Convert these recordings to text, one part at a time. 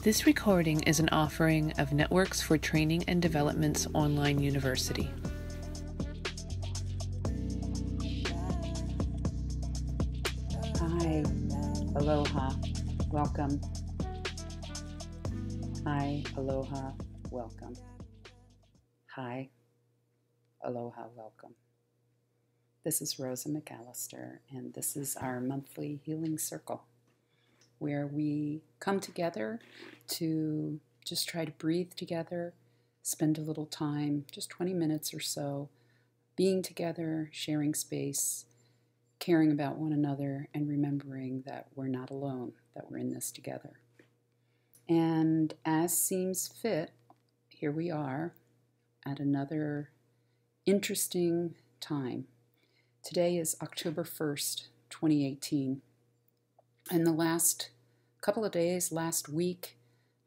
This recording is an offering of Networks for Training and Development's online university. Hi, aloha, welcome. Hi, aloha, welcome. Hi, aloha, welcome. This is Rosa McAllister, and this is our monthly healing circle, where we come together to just try to breathe together, spend a little time, just 20 minutes or so, being together, sharing space, caring about one another, and remembering that we're not alone, that we're in this together. And as seems fit, here we are at another interesting time. Today is October 1st, 2018. And the last couple of days, last week,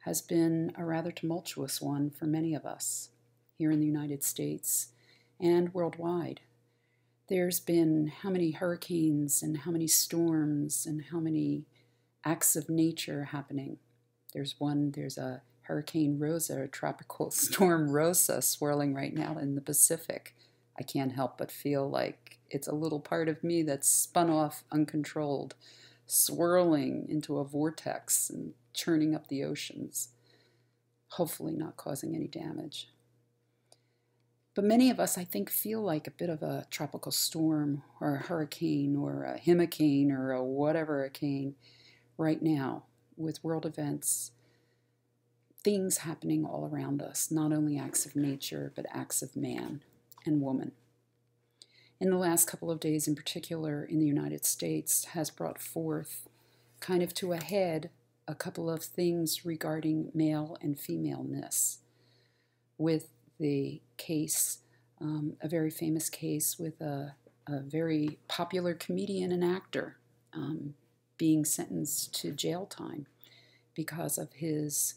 has been a rather tumultuous one for many of us here in the United States and worldwide. There's been how many hurricanes and how many storms and how many acts of nature happening. There's a Hurricane Rosa, Tropical Storm Rosa, swirling right now in the Pacific. I can't help but feel like it's a little part of me that's spun off uncontrolled, swirling into a vortex and churning up the oceans, hopefully not causing any damage. But many of us, I think, feel like a bit of a tropical storm or a hurricane or a himicane or a whatever-a-cane right now with world events, things happening all around us, not only acts of nature, but acts of man and woman. In the last couple of days in particular in the United States has brought forth kind of to a head a couple of things regarding male and femaleness, with the case, a very famous case with a very popular comedian and actor being sentenced to jail time because of his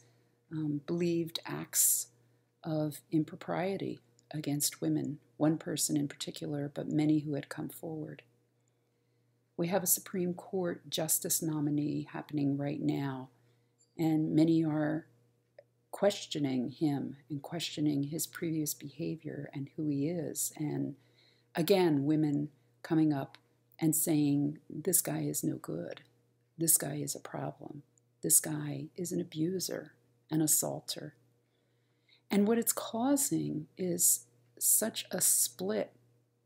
believed acts of impropriety against women, one person in particular, but many who had come forward. We have a Supreme Court justice nominee happening right now, and many are questioning him and questioning his previous behavior and who he is. And again, women coming up and saying, this guy is no good. This guy is a problem. This guy is an abuser, an assaulter. And what it's causing is such a split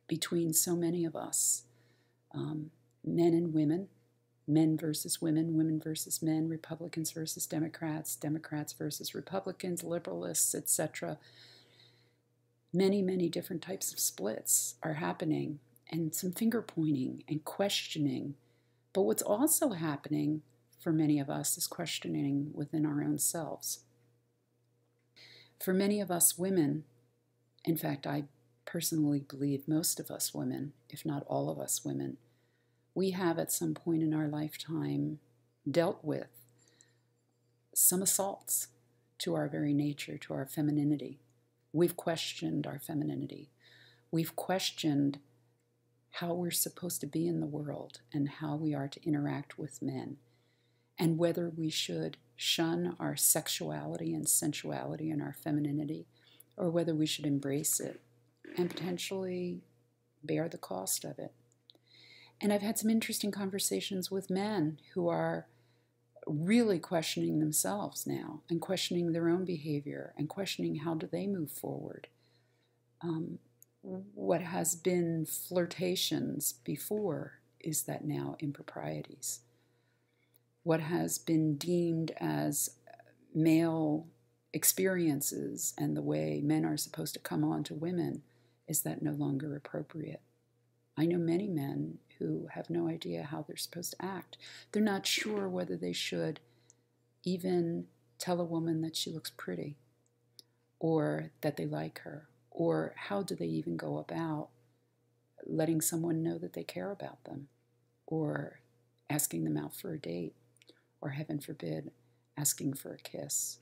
between so many of us, men and women, men versus women, women versus men, Republicans versus Democrats, Democrats versus Republicans, liberalists, etc. Many, many different types of splits are happening, and some finger pointing and questioning. But what's also happening for many of us is questioning within our own selves. For many of us women, in fact, I personally believe most of us women, if not all of us women, we have at some point in our lifetime dealt with some assaults to our very nature, to our femininity. We've questioned our femininity. We've questioned how we're supposed to be in the world and how we are to interact with men, and whether we should shun our sexuality and sensuality and our femininity, or whether we should embrace it and potentially bear the cost of it. And I've had some interesting conversations with men who are really questioning themselves now and questioning their own behavior and questioning how do they move forward. What has been flirtations before is that now improprieties. What has been deemed as male experiences and the way men are supposed to come on to women, is that no longer appropriate? I know many men who have no idea how they're supposed to act. They're not sure whether they should even tell a woman that she looks pretty or that they like her, or how do they even go about letting someone know that they care about them, or asking them out for a date, or heaven forbid, asking for a kiss.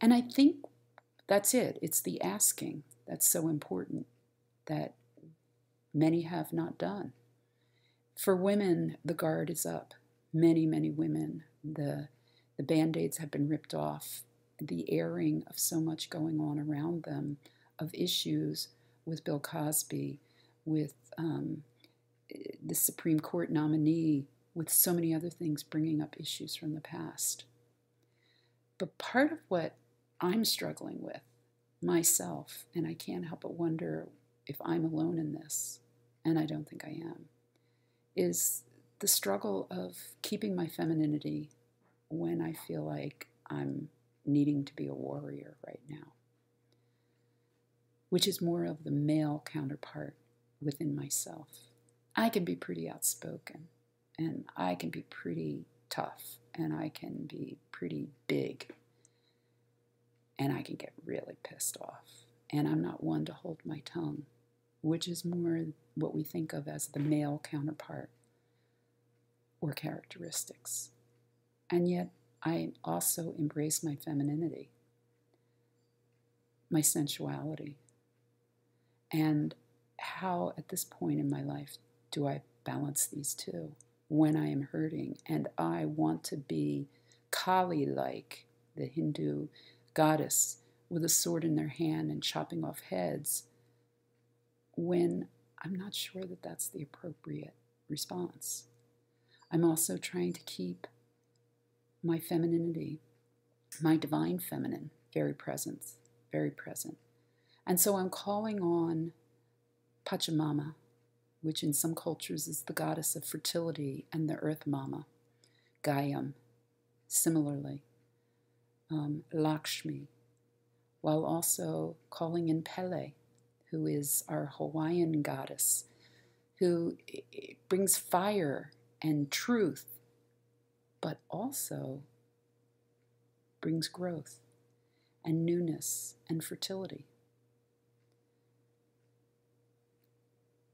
And I think that's it. It's the asking that's so important that many have not done. For women, the guard is up. Many, many women, the The Band-Aids have been ripped off. The airing of so much going on around them, of issues with Bill Cosby, with the Supreme Court nominee, with so many other things bringing up issues from the past. But part of what I'm struggling with myself, and I can't help but wonder if I'm alone in this, and I don't think I am, is the struggle of keeping my femininity when I feel like I'm needing to be a warrior right now, which is more of the male counterpart within myself. I can be pretty outspoken, and I can be pretty tough, and I can be pretty big, and I can get really pissed off. And I'm not one to hold my tongue, which is more what we think of as the male counterpart or characteristics. And yet I also embrace my femininity, my sensuality, and how at this point in my life do I balance these two when I am hurting and I want to be Kali-like, the Hindu goddess with a sword in their hand and chopping off heads, when I'm not sure that that's the appropriate response. I'm also trying to keep my femininity, my divine feminine, very present, very present. And so I'm calling on Pachamama, which in some cultures is the goddess of fertility, and the earth mama, Gayam, similarly, Lakshmi, while also calling in Pele, who is our Hawaiian goddess, who brings fire and truth, but also brings growth and newness and fertility.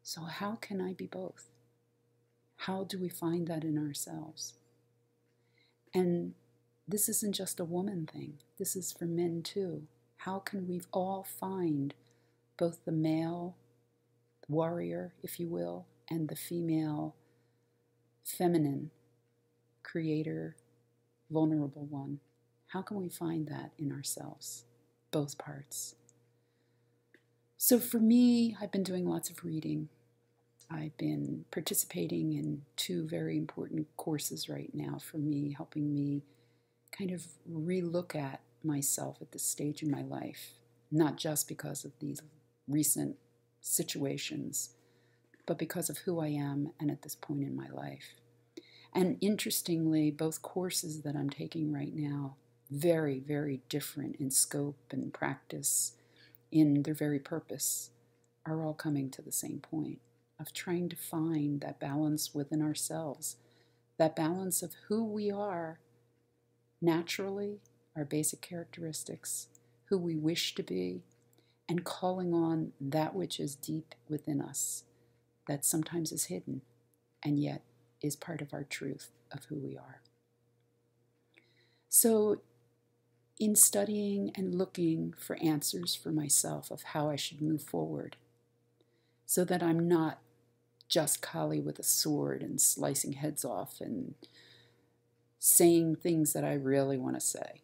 So how can I be both? How do we find that in ourselves? And this isn't just a woman thing. This is for men too. How can we all find both the male warrior, if you will, and the female feminine creator, vulnerable one? How can we find that in ourselves, both parts? So for me, I've been doing lots of reading. I've been participating in 2 very important courses right now for me, helping me kind of relook at myself at this stage in my life, not just because of these recent situations, but because of who I am and at this point in my life. And interestingly, both courses that I'm taking right now, very, very different in scope and practice, in their very purpose, are all coming to the same point of trying to find that balance within ourselves, that balance of who we are naturally, our basic characteristics, who we wish to be, and calling on that which is deep within us, that sometimes is hidden, and yet is part of our truth of who we are. So in studying and looking for answers for myself of how I should move forward, so that I'm not just Kali with a sword and slicing heads off and saying things that I really want to say,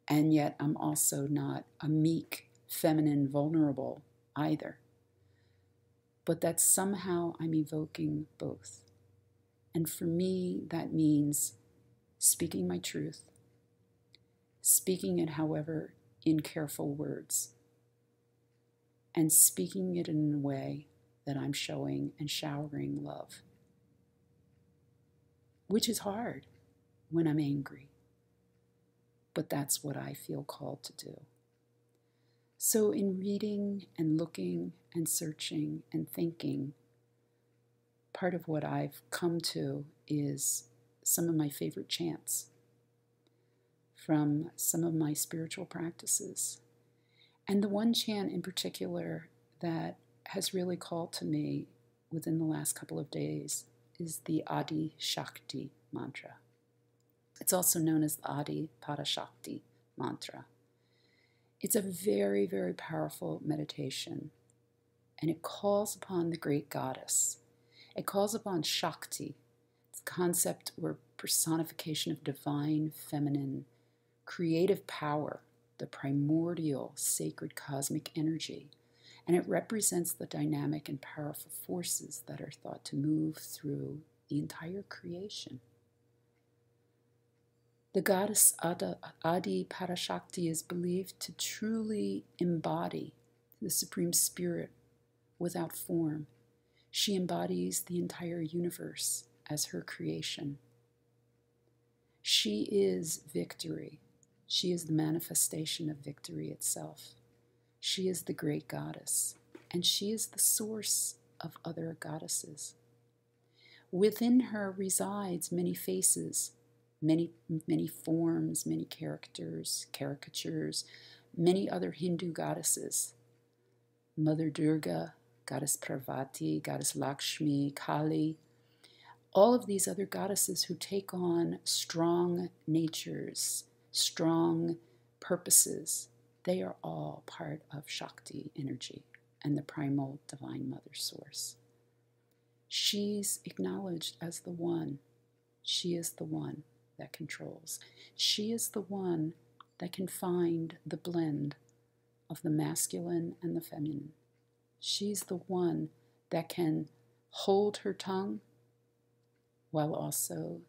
and yet I'm also not a meek, feminine, vulnerable either, but that somehow I'm evoking both. And for me, that means speaking my truth, speaking it, however, in careful words, and speaking it in a way that I'm showing and showering love, which is hard when I'm angry, but that's what I feel called to do. So in reading and looking and searching and thinking, part of what I've come to is some of my favorite chants from some of my spiritual practices. And the one chant in particular that has really called to me within the last couple of days is the Adi Shakti mantra. It's also known as the Adi Shakti mantra. It's a very, very powerful meditation, and it calls upon the great goddess. It calls upon Shakti, concept or personification of divine feminine creative power, the primordial sacred cosmic energy, and it represents the dynamic and powerful forces that are thought to move through the entire creation. The goddess Adi Shakti is believed to truly embody the Supreme Spirit without form. She embodies the entire universe as her creation. She is victory. She is the manifestation of victory itself. She is the great goddess, and she is the source of other goddesses. Within her resides many faces, many forms, many characters, caricatures, many other Hindu goddesses. Mother Durga, Goddess Parvati, Goddess Lakshmi, Kali, all of these other goddesses who take on strong natures, strong purposes, they are all part of Shakti energy and the primal divine mother source. She's acknowledged as the one. She is the one that controls. She is the one that can find the blend of the masculine and the feminine. She's the one that can hold her tongue while also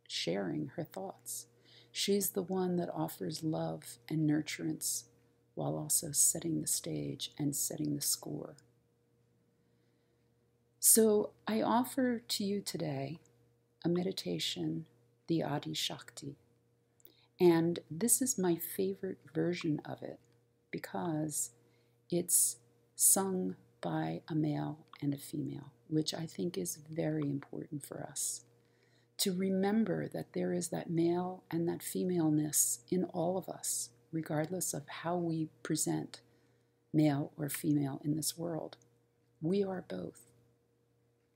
sharing her thoughts. She's the one that offers love and nurturance while also setting the stage and setting the score. So I offer to you today a meditation, the Adi Shakti. And this is my favorite version of it because it's sung by a male and a female, which I think is very important for us. To remember that there is that male and that femaleness in all of us, regardless of how we present male or female in this world. We are both.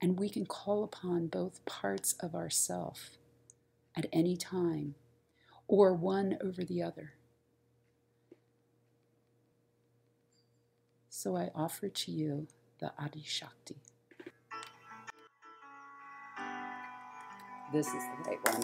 And we can call upon both parts of ourself at any time, or one over the other. So I offer to you the Adi Shakti. This is the right one.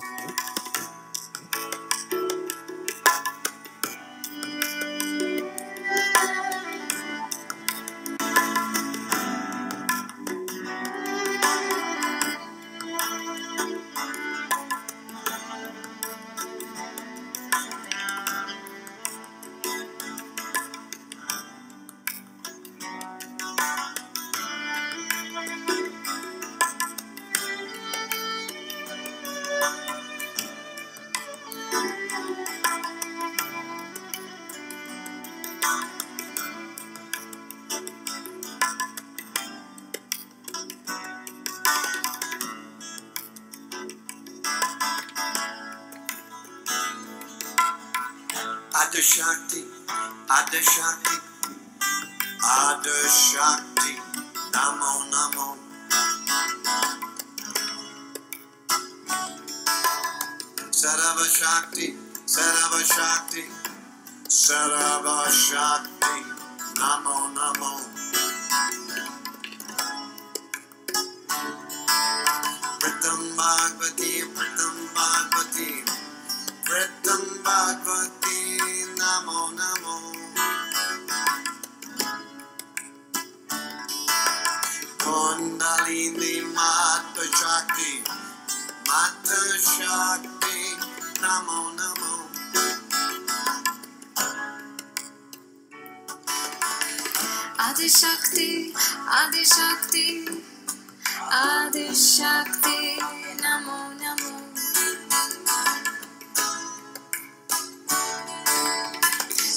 Adi Shakti, Adi Shakti, Adi Shakti, Namo Namo. Sarava Shakti, Sarava Shakti, Sarava Shakti, Namo Namo. Pritam Bhagavati, Pritam Bhagavati, Pritam Bhagavati, Namo Namo. Kundalini Mata Shakti, Mata Shakti, Namo Namo. Adi Shakti, Adi Shakti, Adi Shakti, Namo Namo.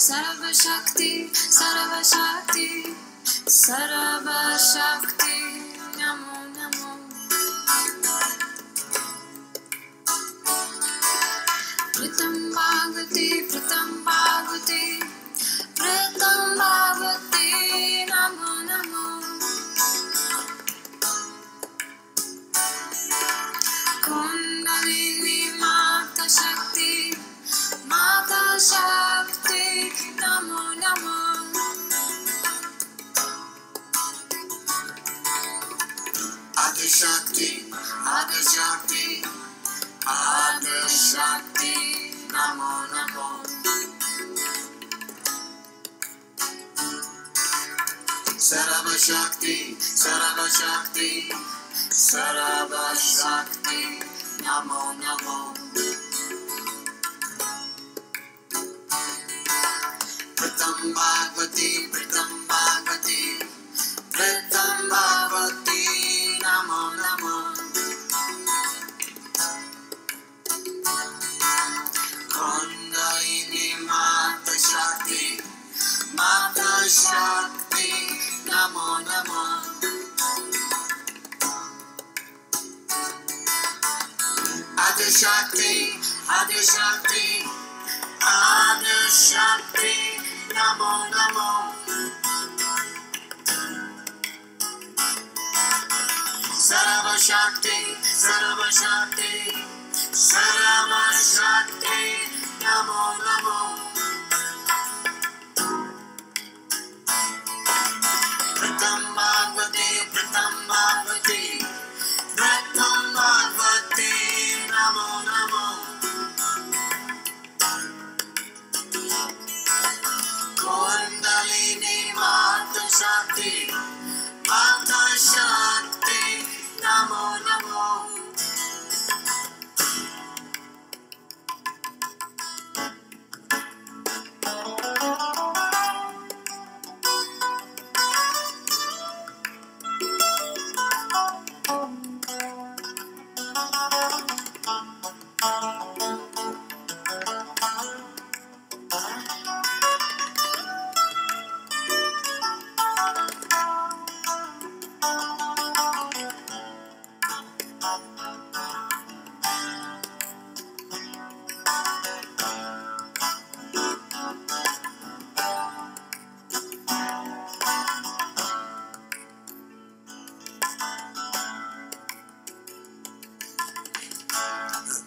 Sarva Shakti, Sarva Shakti, Sarva Shakti, Namo Namo. Pritam Bhagavati, Pritam Bhagavati, Pritam Bhagavati, Namo Namo. Kundalini Mata Shakti, Mata Shakti, Namo Namo. Adi Shakti, Adi Shakti, Shakti, Sarva Shakti, Sarva Shakti, Namo Namo. Pritam Bhagavati, Pritam Bhagavati, Pritam Bhagavati, Namo Namo. Kundalini Mata Shakti, Mata Shakti, Namo Namo. Adi Shakti, Adi Shakti, Adi Shakti, Namo Namo. Sarva Shakti, Sarva Shakti, Sarva Shakti, Namo Namo. Pritam Bhagavati, Pritam Bhagavati, Pritam Bhagavati, Namo Namo. Kundalini Mata Shakti, Mata Shakti, Namo Namo.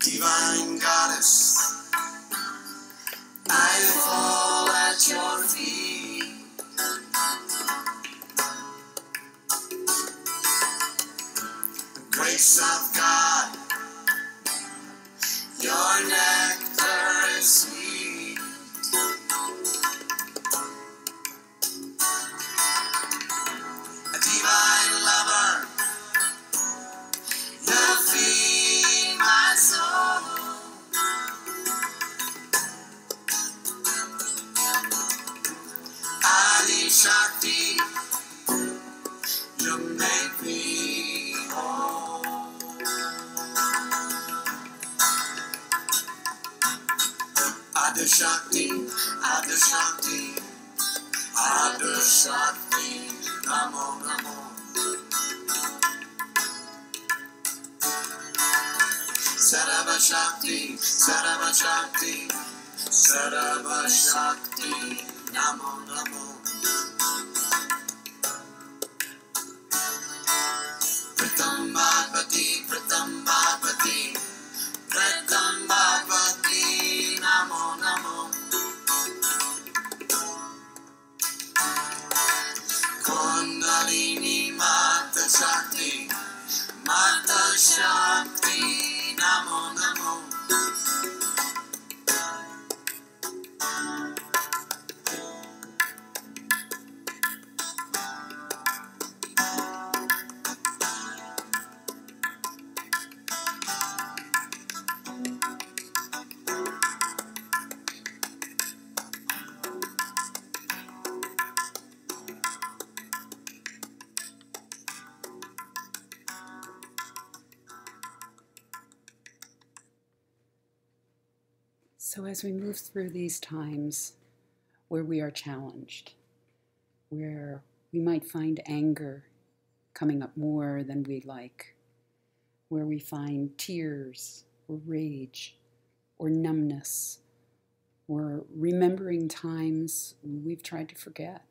Divine Goddess, I fall at your feet. Grace of God, your nectar is sweet. A divine lover, you feed my soul. Adi Shakti, you make me whole. Adi Shakti, Adi Shakti, Adi Shakti, Namo Namo. Sarva Shakti, Sarva Shakti, Sarva Shakti, Namo Namo. Pritam Bhagavati, Pritam Bhagavati, Pritam Bhagavati, Namo Namo. Kundalini Mata Shakti, Mata Shakti, Namo Namo. So as we move through these times where we are challenged, where we might find anger coming up more than we like, where we find tears or rage or numbness, or remembering times we've tried to forget,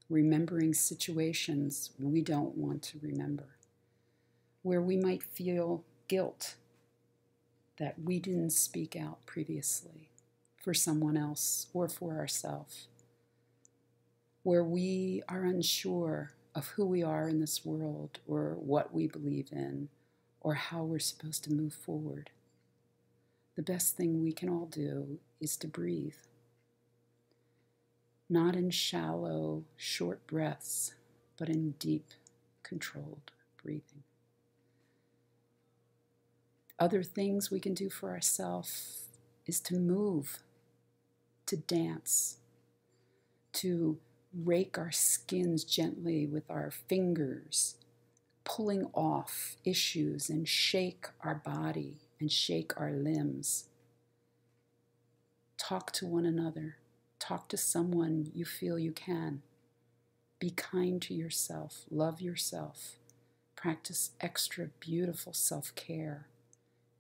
remembering situations we don't want to remember, where we might feel guilt that we didn't speak out previously for someone else or for ourselves, where we are unsure of who we are in this world or what we believe in or how we're supposed to move forward. The best thing we can all do is to breathe. Not in shallow, short breaths, but in deep, controlled breathing. Other things we can do for ourselves is to move, to dance, to rake our skins gently with our fingers, pulling off issues and shake our body and shake our limbs. Talk to one another. Talk to someone you feel you can. Be kind to yourself. Love yourself. Practice extra beautiful self-care.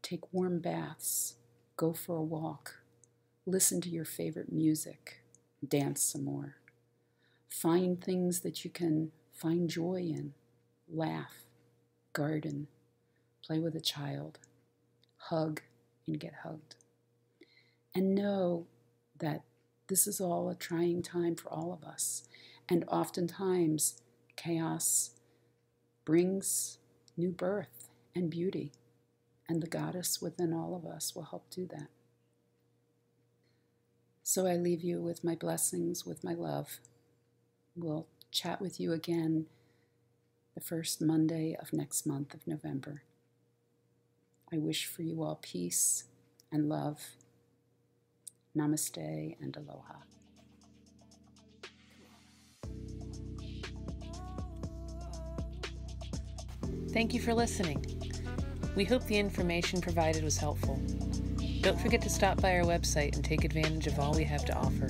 Take warm baths. Go for a walk. Listen to your favorite music. Dance some more. Find things that you can find joy in. Laugh. Garden. Play with a child. Hug and get hugged. And know that this is all a trying time for all of us. And oftentimes, chaos brings new birth and beauty. And the goddess within all of us will help do that. So I leave you with my blessings, with my love. We'll chat with you again the first Monday of next month of November. I wish for you all peace and love. Namaste and aloha. Thank you for listening. We hope the information provided was helpful. Don't forget to stop by our website and take advantage of all we have to offer.